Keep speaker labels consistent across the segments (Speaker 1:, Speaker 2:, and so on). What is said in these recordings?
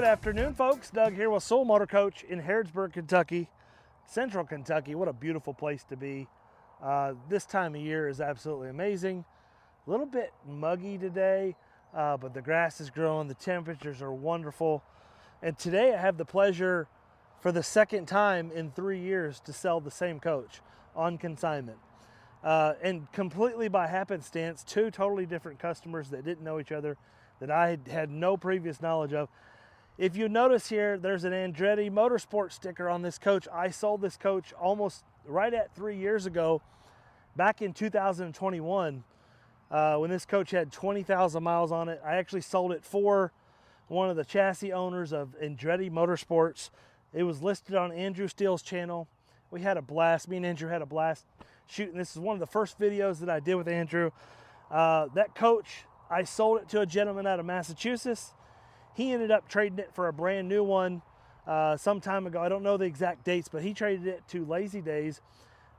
Speaker 1: afternoon, folks. Doug here with Soul Motor Coach in Harrodsburg, Kentucky, Central Kentucky. What a beautiful place to be. This time of year is absolutely amazing. A little bit muggy today, but the grass is growing. The temperatures are wonderful. And today I have the pleasure for the second time in 3 years to sell the same coach on consignment. And completely by happenstance, two totally different customers that didn't know each other, that I had no previous knowledge of. If you notice here, there's an Andretti Motorsport sticker on this coach. I sold this coach almost right at 3 years ago, back in 2021, when this coach had 20,000 miles on it. I actually sold it for one of the chassis owners of Andretti Motorsports. It was listed on Andrew Steele's channel. We had a blast. Me and Andrew had a blast shooting. This is one of the first videos that I did with Andrew. That coach, I sold it to a gentleman out of Massachusetts. He ended up trading it for a brand new one some time ago. I don't know the exact dates, but he traded it to Lazy Days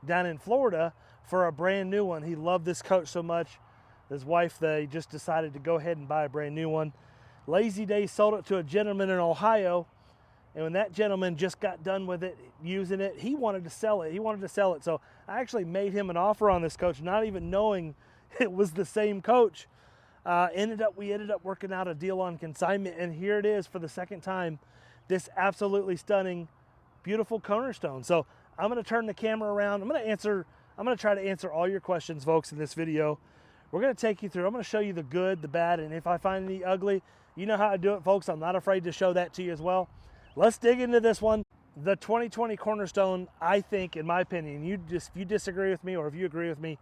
Speaker 1: down in Florida for a brand new one. He loved this coach so much. His wife, they just decided to go ahead and buy a brand new one. Lazy Days sold it to a gentleman in Ohio, and when that gentleman just got done with it, using it, he wanted to sell it. He wanted to sell it. So I actually made him an offer on this coach, not even knowing it was the same coach. We ended up working out a deal on consignment, and here it is for the second time, this absolutely stunning, beautiful Cornerstone. So I'm going to turn the camera around. I'm going to try to answer all your questions, folks, in this video. We're going to take you through. I'm going to show you the good, the bad, and if I find any ugly, you know how I do it, folks. I'm not afraid to show that to you as well. Let's dig into this one. The 2020 Cornerstone, I think, in my opinion, if you disagree with me or if you agree with me,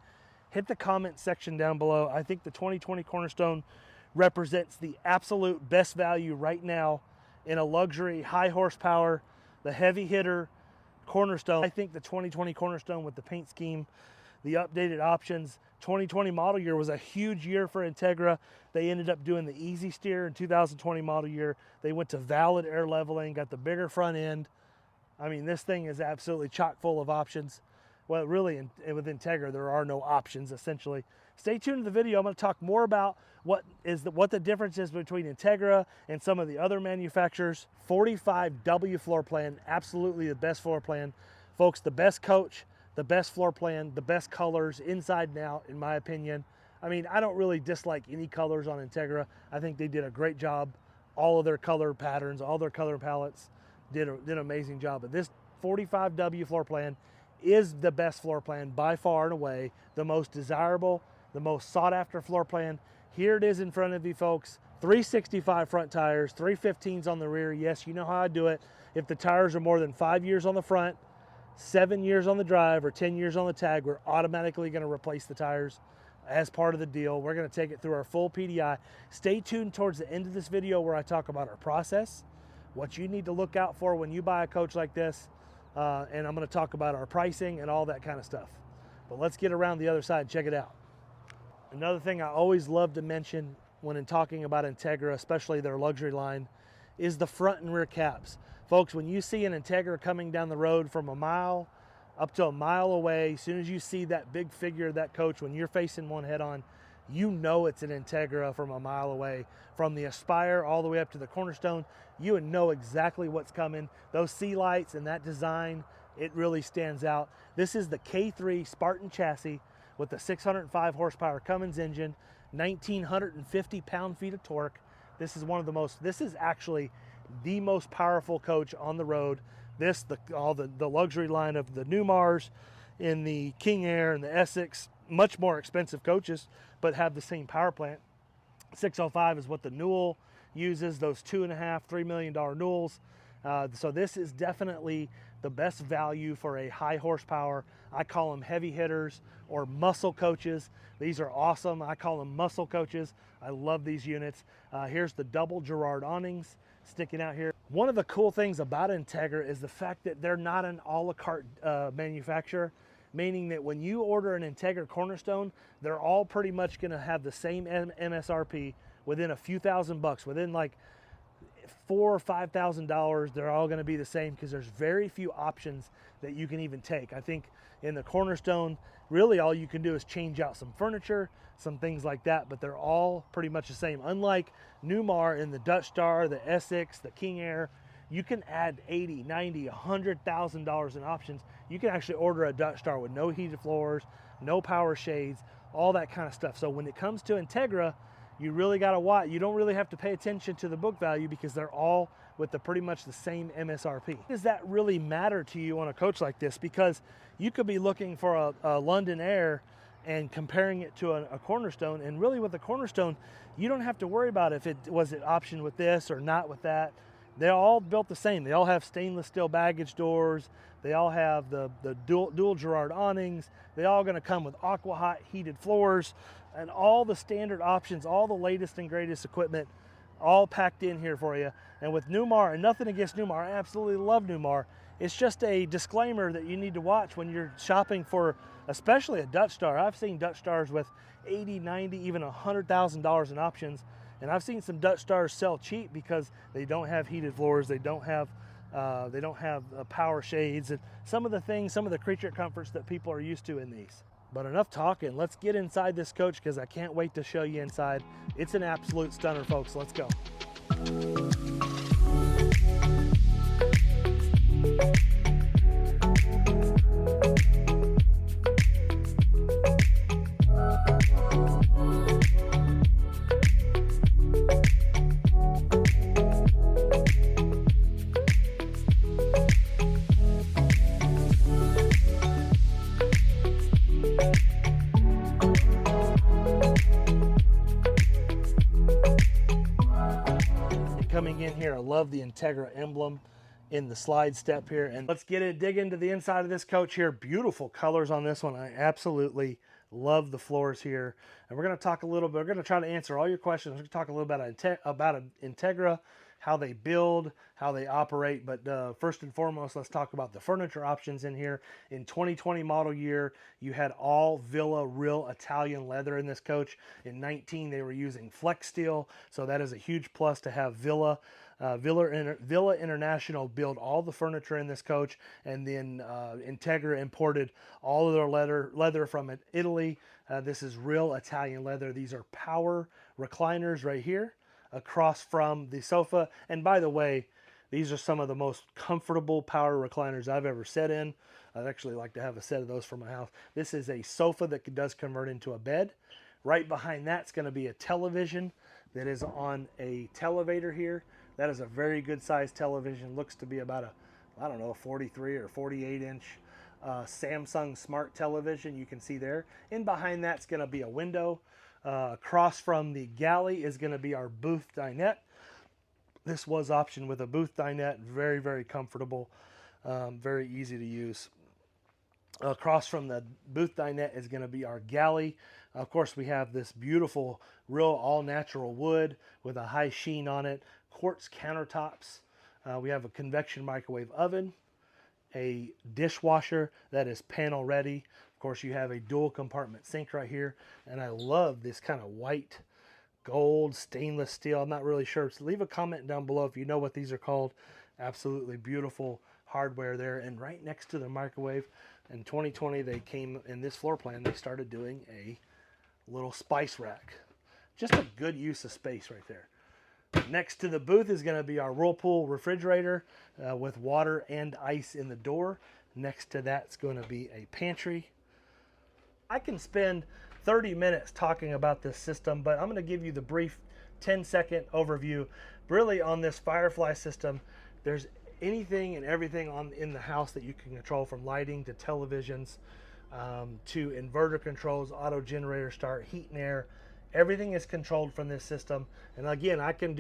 Speaker 1: hit the comment section down below. I think the 2020 Cornerstone represents the absolute best value right now in a luxury, high horsepower, the heavy hitter Cornerstone. I think the 2020 Cornerstone with the paint scheme, the updated options, 2020 model year was a huge year for Entegra. They ended up doing the easy steer in 2020 model year. They went to valid air leveling, got the bigger front end. I mean, this thing is absolutely chock full of options. Well, really, with Entegra, there are no options, essentially. Stay tuned to the video. I'm going to talk more about what the difference is between Entegra and some of the other manufacturers. 45W floor plan, absolutely the best floor plan. Folks, the best coach, the best floor plan, the best colors, inside and out, in my opinion. I mean, I don't really dislike any colors on Entegra. I think they did a great job. All of their color patterns, all their color palettes did an amazing job. But this 45W floor plan is the best floor plan by far and away, the most desirable, the most sought after floor plan. Here it is in front of you, folks. 365 front tires, 315s on the rear. Yes, you know how I do it. If the tires are more than 5 years on the front, 7 years on the drive, or 10 years on the tag, we're automatically going to replace the tires as part of the deal. We're going to take it through our full PDI. Stay tuned towards the end of this video where I talk about our process, what you need to look out for when you buy a coach like this, and I'm going to talk about our pricing and all that kind of stuff. But let's get around the other side and check it out. Another thing I always love to mention when in talking about Entegra, especially their luxury line, is the front and rear caps. Folks, when you see an Entegra coming down the road from a mile up to a mile away, as soon as you see that big figure of that coach, when you're facing one head on, you know it's an Entegra from a mile away. From the Aspire all the way up to the Cornerstone, you would know exactly what's coming. Those sea lights and that design, it really stands out. This is the K3 Spartan chassis with the 605 horsepower Cummins engine, 1,950 pound-feet of torque. This is actually the most powerful coach on the road. All the luxury line of the Newmars, in the King Air and the Essex, much more expensive coaches, but have the same power plant. 605 is what the Newell uses, those $2.5, $3 million Newells. So this is definitely the best value for a high horsepower. I call them heavy hitters or muscle coaches. These are awesome. I call them muscle coaches. I love these units. Here's the double Girard awnings sticking out here. One of the cool things about Entegra is the fact that they're not an a la carte manufacturer, meaning that when you order an Entegra Cornerstone, they're all pretty much going to have the same MSRP within a few $1,000 bucks, within like $4,000 or $5,000, they're all going to be the same because there's very few options that you can even take. I think in the Cornerstone, really all you can do is change out some furniture, some things like that, but they're all pretty much the same. Unlike Newmar in the Dutch Star, the Essex, the King Air, you can add $80, $90, $100,000 in options. You can actually order a Dutch Star with no heated floors, no power shades, all that kind of stuff. So when it comes to Entegra, you really got to watch. You don't really have to pay attention to the book value because they're all with pretty much the same MSRP. Does that really matter to you on a coach like this? Because you could be looking for a London Air and comparing it to a Cornerstone, and really with the Cornerstone, you don't have to worry about if it was an option with this or not with that. They're all built the same. They all have stainless steel baggage doors. They all have the dual Girard awnings. They all going to come with aqua hot heated floors and all the standard options, all the latest and greatest equipment, all packed in here for you. And with Newmar, and nothing against Newmar, I absolutely love Newmar. It's just a disclaimer that you need to watch when you're shopping for, especially a Dutch Star. I've seen Dutch Stars with $80, $90, even $100,000 in options. And I've seen some Dutch Stars sell cheap because they don't have heated floors, they don't have power shades, and some of the creature comforts that people are used to in these. But enough talking, let's get inside this coach because I can't wait to show you inside. It's an absolute stunner, folks. Let's go. Coming in here, I love the Entegra emblem in the slide step here. And let's dig into the inside of this coach here. Beautiful colors on this one. I absolutely love the floors here. And we're going to talk a little bit, we're going to try to answer all your questions. We're going to talk a little bit about Entegra, how they build, how they operate. But first and foremost, let's talk about the furniture options in here. In 2020 model year, you had all Villa real Italian leather in this coach. In 19, they were using flex steel. So that is a huge plus to have Villa International build all the furniture in this coach. And then Entegra imported all of their leather from Italy. This is real Italian leather. These are power recliners right here across from the sofa. And by the way, these are some of the most comfortable power recliners I've ever sat in. I'd actually like to have a set of those for my house. This is a sofa that does convert into a bed. Right behind that's going to be a television that is on a televator here. That is a very good sized television. Looks to be about a 43 or 48 inch Samsung smart television. You can see there. And behind that's going to be a window. Across from the Galley is going to be our booth dinette. This was optioned with a booth dinette. Very, very comfortable. Very easy to use. Across from the booth dinette is going to be our Galley. Of course, we have this beautiful, real all-natural wood with a high sheen on it. Quartz countertops. We have a convection microwave oven. A dishwasher that is panel ready. Of course, you have a dual compartment sink right here. And I love this kind of white gold stainless steel. I'm not really sure. So leave a comment down below if you know what these are called. Absolutely beautiful hardware there. And right next to the microwave, in 2020, they came in this floor plan, they started doing a little spice rack. Just a good use of space right there. Next to the booth is going to be our Whirlpool refrigerator with water and ice in the door. Next to that's going to be a pantry. I can spend 30 minutes talking about this system, but I'm going to give you the brief 10-second overview. Really on this Firefly system, there's anything and everything in the house that you can control, from lighting to televisions to inverter controls, auto generator start, heat and air. Everything is controlled from this system. And again, I can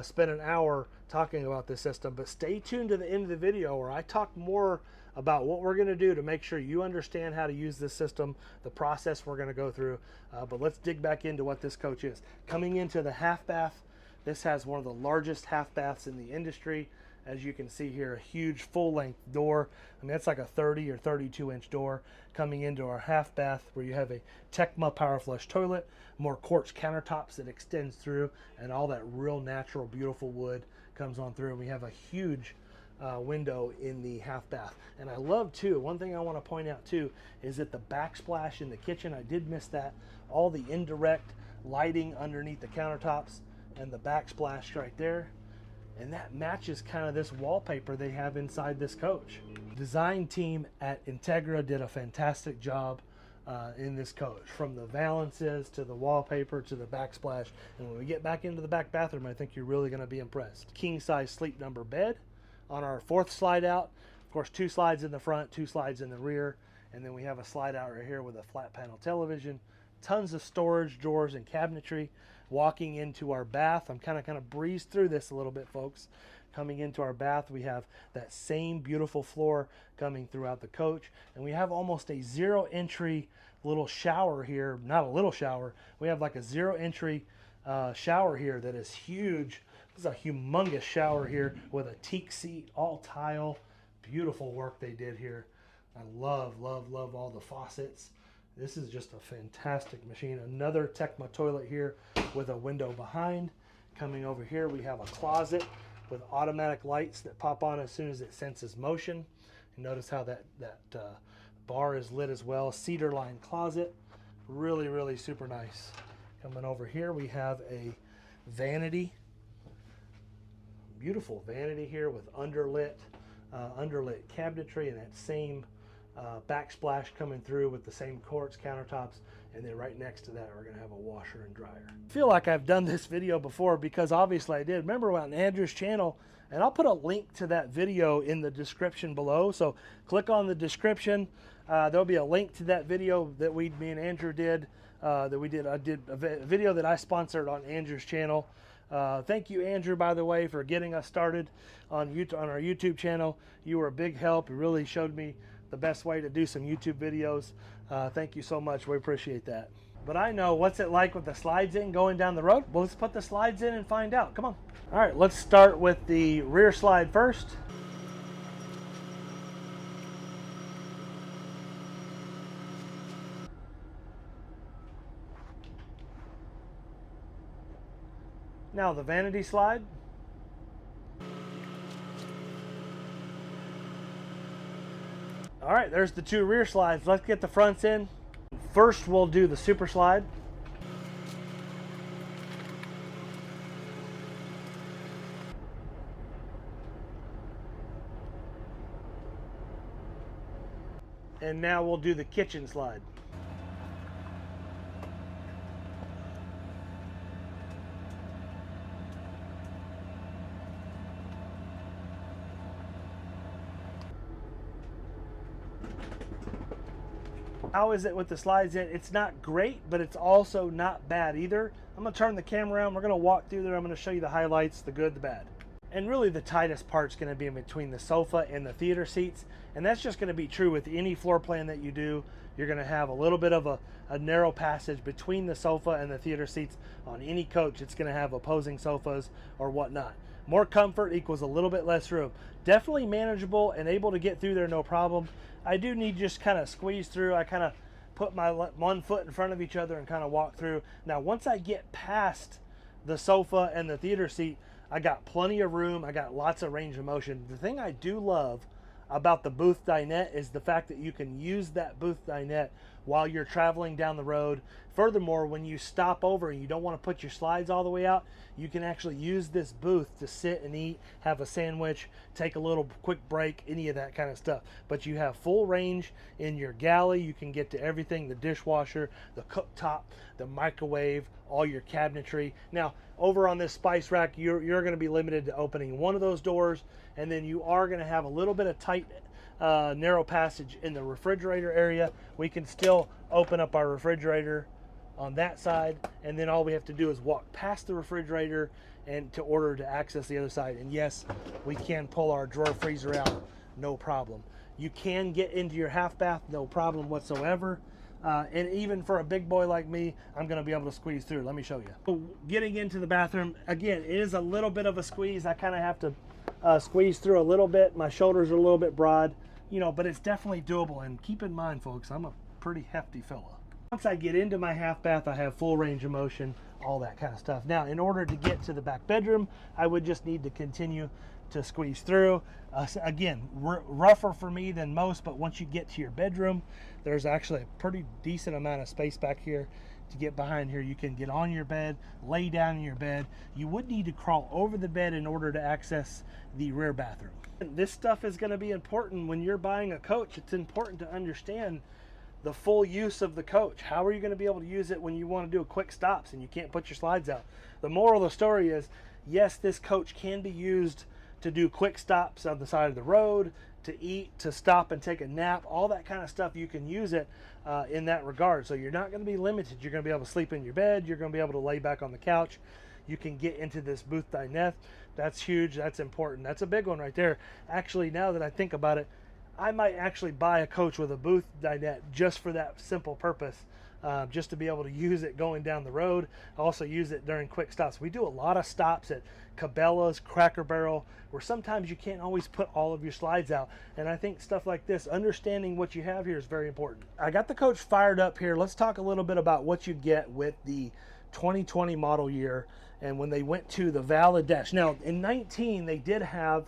Speaker 1: spend an hour talking about this system, but stay tuned to the end of the video where I talk more about what we're going to do to make sure you understand how to use this system, the process we're going to go through. But let's dig back into what this coach is. Coming into the half bath, this has one of the largest half baths in the industry. As you can see here, a huge full-length door. I mean, that's like a 30 or 32-inch door coming into our half bath, where you have a Tecma Power Flush toilet, more quartz countertops that extends through, and all that real natural, beautiful wood comes on through. And we have a huge window in the half bath. And I love too, one thing I want to point out too, is that the backsplash in the kitchen, I did miss that. All the indirect lighting underneath the countertops and the backsplash right there. And that matches kind of this wallpaper they have inside this coach. Design team at Entegra did a fantastic job in this coach, from the valances to the wallpaper to the backsplash. And when we get back into the back bathroom, I think you're really going to be impressed. King size sleep number bed on our 4th slide out. Of course, 2 slides in the front, 2 slides in the rear, and then we have a slide out right here with a flat panel television. Tons of storage, drawers, and cabinetry. Walking into our bath, I'm kind of breezed through this a little bit, folks. Coming into our bath, we have that same beautiful floor coming throughout the coach, and we have almost a 0 entry little shower here. Not a little shower, we have like a 0 entry shower here that is huge. This is a humongous shower here with a teak seat, all tile. Beautiful work they did here. I love all the faucets. This is just a fantastic machine. Another Tecma toilet here with a window behind. Coming over here, we have a closet with automatic lights that pop on as soon as it senses motion. And notice how that bar is lit as well. Cedar lined closet. Really super nice. Coming over here, we have a vanity. Beautiful vanity here with underlit cabinetry, and that same backsplash coming through with the same quartz countertops. And then right next to that, we're going to have a washer and dryer. I feel like I've done this video before, because obviously I did. Remember on Andrew's channel, and I'll put a link to that video in the description below. So click on the description. There'll be a link to that video that me and Andrew did. I did a video that I sponsored on Andrew's channel. Thank you, Andrew, by the way, for getting us started on our YouTube channel. You were a big help. You really showed me the best way to do some YouTube videos. Thank you so much. We appreciate that. But I know, what's it like with the slides in going down the road? Well, let's put the slides in and find out. Come on. All right, let's start with the rear slide first. Now the vanity slide. All right, there's the 2 rear slides. Let's get the fronts in. First, we'll do the super slide. And now we'll do the kitchen slide. How is it with the slides in? It's not great, but it's also not bad either. I'm going to turn the camera around. We're going to walk through there. I'm going to show you the highlights, the good, the bad. And really the tightest part's going to be in between the sofa and the theater seats. And that's just going to be true with any floor plan that you do. You're going to have a little bit of a narrow passage between the sofa and the theater seats on any coach. It's going to have opposing sofas or whatnot. More comfort equals a little bit less room. Definitely manageable and able to get through there no problem. I do need to just kind of squeeze through. I kind of put my 1 foot in front of each other and kind of walk through. Now, once I get past the sofa and the theater seat, I got plenty of room. I got lots of range of motion. The thing I do love about the booth dinette is the fact that you can use that booth dinette while you're traveling down the road. Furthermore, when you stop over and you don't want to put your slides all the way out, you can actually use this booth to sit and eat, have a sandwich, take a little quick break, any of that kind of stuff. But you have full range in your galley. You can get to everything: the dishwasher, the cooktop, the microwave, all your cabinetry. Now, over on this spice rack, you're going to be limited to opening one of those doors, and then you are going to have a little bit of tight narrow passage in the refrigerator area. We can still open up our refrigerator on that side, and then all we have to do is walk past the refrigerator and to order to access the other side. And yes, we can pull our drawer freezer out, no problem. You can get into your half bath, no problem whatsoever. And even for a big boy like me, I'm going to be able to squeeze through. Let me show you. Getting into the bathroom, again, it is a little bit of a squeeze. I kind of have to squeeze through a little bit. My shoulders are a little bit broad, you know, but it's definitely doable. And keep in mind, folks, I'm a pretty hefty fella. Once I get into my half bath, I have full range of motion, all that kind of stuff. Now, in order to get to the back bedroom, I would just need to continue to squeeze through. Again, rougher for me than most, but once you get to your bedroom, there's actually a pretty decent amount of space back here to get behind here. You can get on your bed, lay down in your bed. You would need to crawl over the bed in order to access the rear bathroom. This stuff is going to be important when you're buying a coach. It's important to understand the full use of the coach. How are you going to be able to use it when you want to do a quick stops and you can't put your slides out? The moral of the story is, yes, this coach can be used to do quick stops on the side of the road, to eat, to stop and take a nap, all that kind of stuff. You can use it in that regard. So you're not going to be limited. You're going to be able to sleep in your bed. You're going to be able to lay back on the couch. You can get into this booth dinette. That's huge. That's important. That's a big one right there. Actually, now that I think about it, I might actually buy a coach with a booth dinette just for that simple purpose, just to be able to use it going down the road. Also use it during quick stops. We do a lot of stops at Cabela's, Cracker Barrel, where sometimes you can't always put all of your slides out. And I think stuff like this, understanding what you have here, is very important. I got the coach fired up here. Let's talk a little bit about what you get with the 2020 model year and when they went to the valid dash. Now, in 19, they did have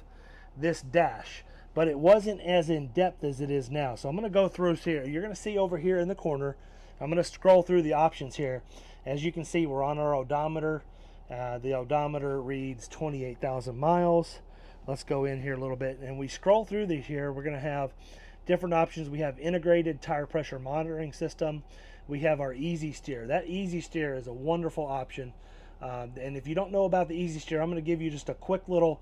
Speaker 1: this dash, but it wasn't as in depth as it is now. So I'm going to go through here. You're going to see over here in the corner, I'm going to scroll through the options here. As you can see, we're on our odometer. The odometer reads 28,000 miles. Let's go in here a little bit, and we scroll through these here. We're going to have different options. We have integrated tire pressure monitoring system. We have our easy steer. That easy steer is a wonderful option. And if you don't know about the easy steer, I'm going to give you just a quick little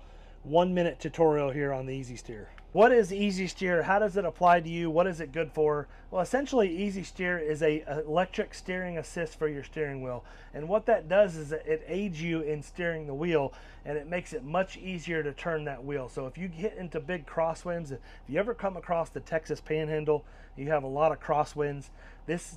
Speaker 1: 1-minute tutorial here on the easy steer. What is easy steer? How does it apply to you? What is it good for? Well, essentially, easy steer is a electric steering assist for your steering wheel. And what that does is it aids you in steering the wheel, and it makes it much easier to turn that wheel. So if you get into big crosswinds, if you ever come across the Texas Panhandle, you have a lot of crosswinds, this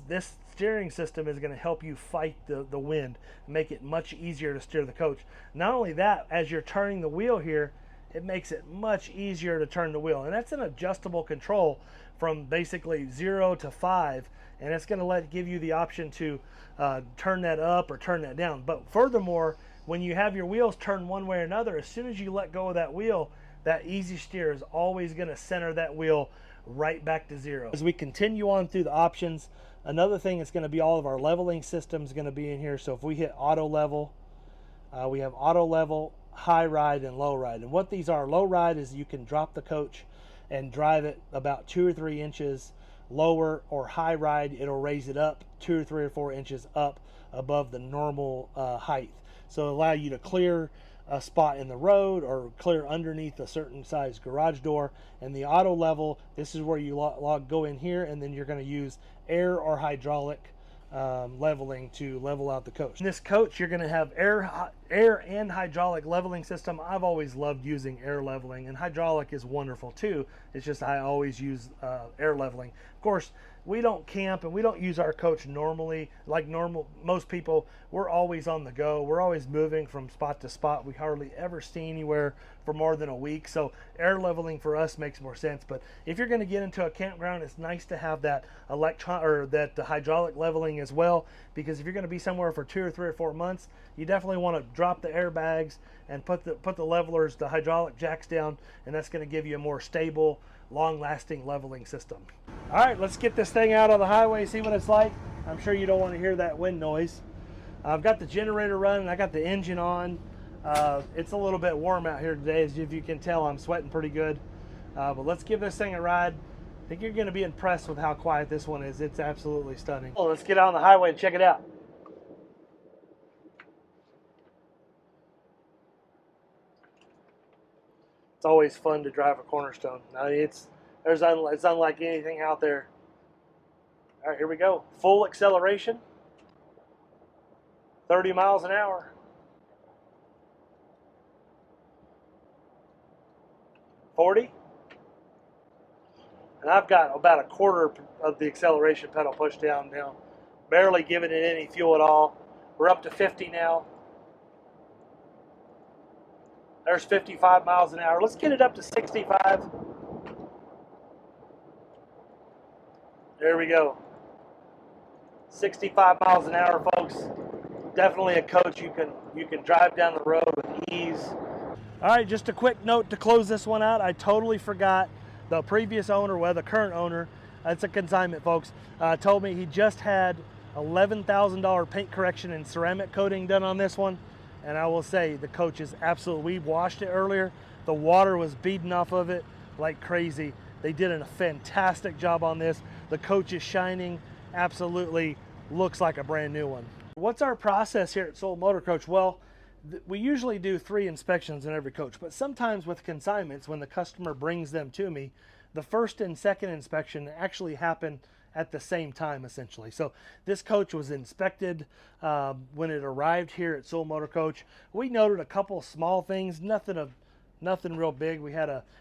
Speaker 1: steering system is going to help you fight the wind, make it much easier to steer the coach. Not only that, as you're turning the wheel here, it makes it much easier to turn the wheel. And that's an adjustable control from basically 0 to 5. And it's going to give you the option to turn that up or turn that down. But furthermore, when you have your wheels turned one way or another, as soon as you let go of that wheel, that easy steer is always going to center that wheel right back to 0. As we continue on through the options, another thing is going to be all of our leveling systems going to be in here. So if we hit auto level, we have auto level, high ride, and low ride. And what these are, low ride is you can drop the coach and drive it about 2 or 3 inches lower, or high ride, it'll raise it up 2 or 3 or 4 inches up above the normal height. So it'll allow you to clear a spot in the road or clear underneath a certain size garage door. And the auto level, this is where you go in here, and then you're going to use air or hydraulic leveling to level out the coach. In this coach, you're going to have air and hydraulic leveling system. I've always loved using air leveling, and hydraulic is wonderful too. It's just I always use air leveling. Of course, we don't camp and we don't use our coach normally like most people. We're always on the go. We're always moving from spot to spot. We hardly ever stay anywhere for more than a week. So air leveling for us makes more sense. But if you're going to get into a campground, it's nice to have that hydraulic leveling as well, because if you're going to be somewhere for 2 or 3 or 4 months, you definitely want to drop the airbags and put the levelers, the hydraulic jacks down, and that's going to give you a more stable, long-lasting leveling system. All right, let's get this thing out on the highway, see what it's like. I'm sure you don't want to hear that wind noise. I've got the generator running, I got the engine on. It's a little bit warm out here today, as if you can tell. I'm sweating pretty good. But let's give this thing a ride. I think you're going to be impressed with how quiet this one is. It's absolutely stunning. Well, let's get out on the highway and check it out. It's always fun to drive a Cornerstone. I mean, it's unlike anything out there. All right, here we go. Full acceleration, 30 miles an hour. 40. And I've got about a quarter of the acceleration pedal pushed down now. Barely giving it any fuel at all. We're up to 50 now. There's 55 miles an hour. Let's get it up to 65. There we go. 65 miles an hour, folks. Definitely a coach you can drive down the road with ease. All right, just a quick note to close this one out. I totally forgot the previous owner, well, the current owner, that's a consignment, folks, told me he just had $11,000 paint correction and ceramic coating done on this one. And I will say the coach is absolutely, we washed it earlier. The water was beading off of it like crazy. They did a fantastic job on this. The coach is shining, absolutely looks like a brand new one. What's our process here at Soul Motor Coach? Well, we usually do 3 inspections in every coach, but sometimes with consignments, when the customer brings them to me, the first and second inspection actually happen at the same time, essentially. So this coach was inspected when it arrived here at Soul Motor Coach. We noted a couple small things, nothing real big.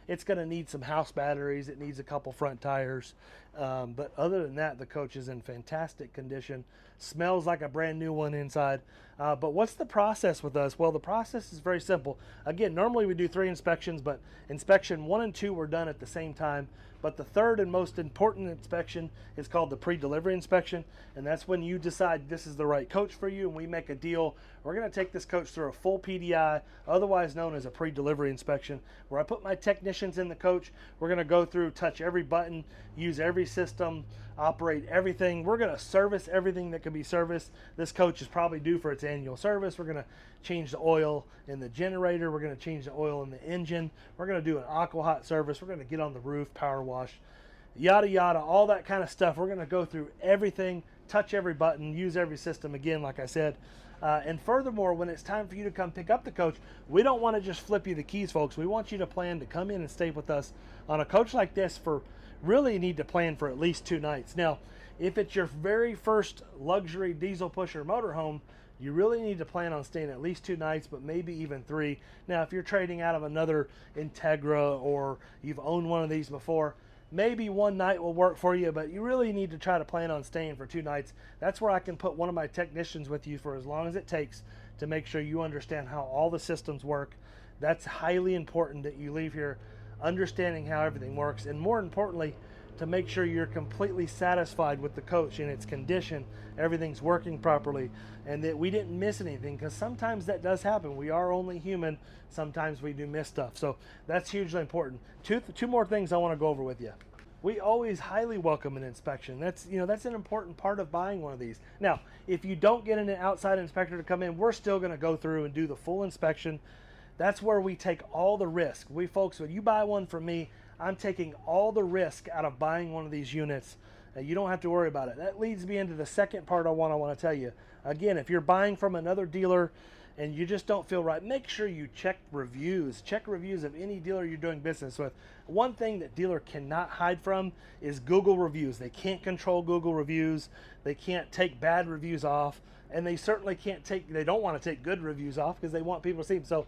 Speaker 1: It's going to need some house batteries. It needs a couple front tires. But other than that, the coach is in fantastic condition. Smells like a brand new one inside. But what's the process with us? Well, the process is very simple. Again, normally we do 3 inspections, but inspection 1 and 2 were done at the same time. But the third and most important inspection is called the pre-delivery inspection. And that's when you decide this is the right coach for you and we make a deal. We're going to take this coach through a full PDI, otherwise known as a pre-delivery inspection, where I put my technicians in the coach. We're going to go through, touch every button, use every system, operate everything. We're going to service everything that can be serviced. This coach is probably due for its annual service. We're going to change the oil in the generator. We're going to change the oil in the engine. We're going to do an aqua hot service. We're going to get on the roof, power wash, yada yada, all that kind of stuff. We're going to go through everything, touch every button, use every system again, like I said. And furthermore, when it's time for you to come pick up the coach, we don't want to just flip you the keys, folks. We want you to plan to come in and stay with us on a coach like this for, really need to plan for at least 2 nights. Now, if it's your very first luxury diesel pusher motorhome, you really need to plan on staying at least 2 nights, but maybe even 3. Now, if you're trading out of another Entegra or you've owned one of these before, maybe 1 night will work for you, but you really need to try to plan on staying for 2 nights. That's where I can put one of my technicians with you for as long as it takes to make sure you understand how all the systems work. That's highly important that you leave here understanding how everything works, and more importantly, to make sure you're completely satisfied with the coach and its condition, everything's working properly, and that we didn't miss anything, because sometimes that does happen. We are only human. Sometimes we do miss stuff. So that's hugely important. Two more things I want to go over with you. We always highly welcome an inspection. That's an important part of buying one of these. Now, if you don't get an outside inspector to come in, we're still going to go through and do the full inspection. That's where we take all the risk. We folks, when you buy one from me, I'm taking all the risk out of buying one of these units. You don't have to worry about it. That leads me into the second part I want to tell you. Again, if you're buying from another dealer and you just don't feel right, make sure you check reviews. Check reviews of any dealer you're doing business with. One thing that dealer cannot hide from is Google reviews. They can't control Google reviews. They can't take bad reviews off, and they certainly they don't want to take good reviews off because they want people to see them. So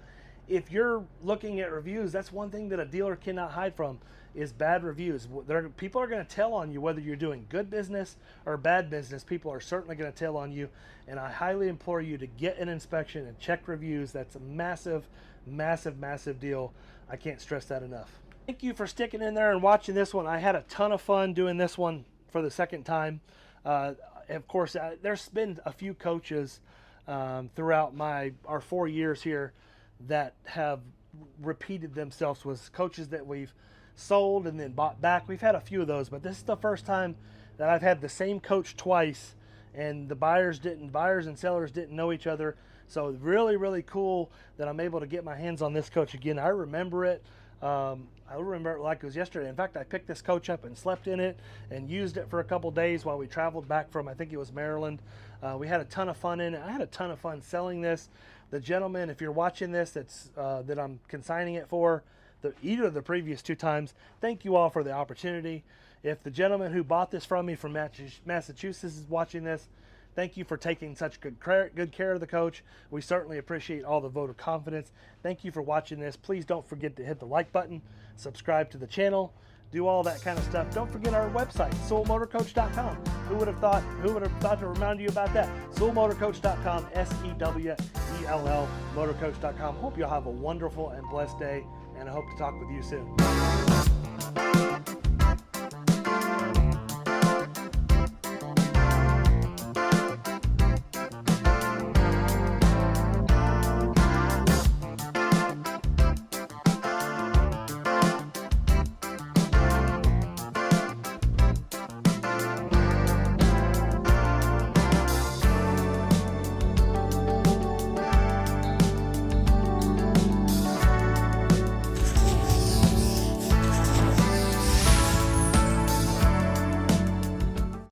Speaker 1: if you're looking at reviews, that's one thing that a dealer cannot hide from is bad reviews. People are going to tell on you whether you're doing good business or bad business. People are certainly going to tell on you, and I highly implore you to get an inspection and check reviews. That's a massive, massive, massive deal. I can't stress that enough. Thank you for sticking in there and watching this one. I had a ton of fun doing this one for the second time. Of course, there's been a few coaches throughout our 4 years here that have repeated themselves with coaches that we've sold and then bought back. We've had a few of those, but this is the first time that I've had the same coach twice, and the buyers and sellers didn't know each other. So really, really cool that I'm able to get my hands on this coach again. I remember it. I remember it like it was yesterday. In fact, I picked this coach up and slept in it and used it for a couple days while we traveled back from, I think it was Maryland. We had a ton of fun in it. I had a ton of fun selling this. The gentleman, if you're watching this, that I'm consigning it for, either of the previous 2 times, thank you all for the opportunity. If the gentleman who bought this from me from Massachusetts is watching this, thank you for taking such good care of the coach. We certainly appreciate all the vote of confidence. Thank you for watching this. Please don't forget to hit the like button, subscribe to the channel, do all that kind of stuff. Don't forget our website, soulmotorcoach.com. Who would have thought to remind you about that? SewellMotorCoach.com, SEWELL Motorcoach.com. Hope you'll have a wonderful and blessed day, and I hope to talk with you soon.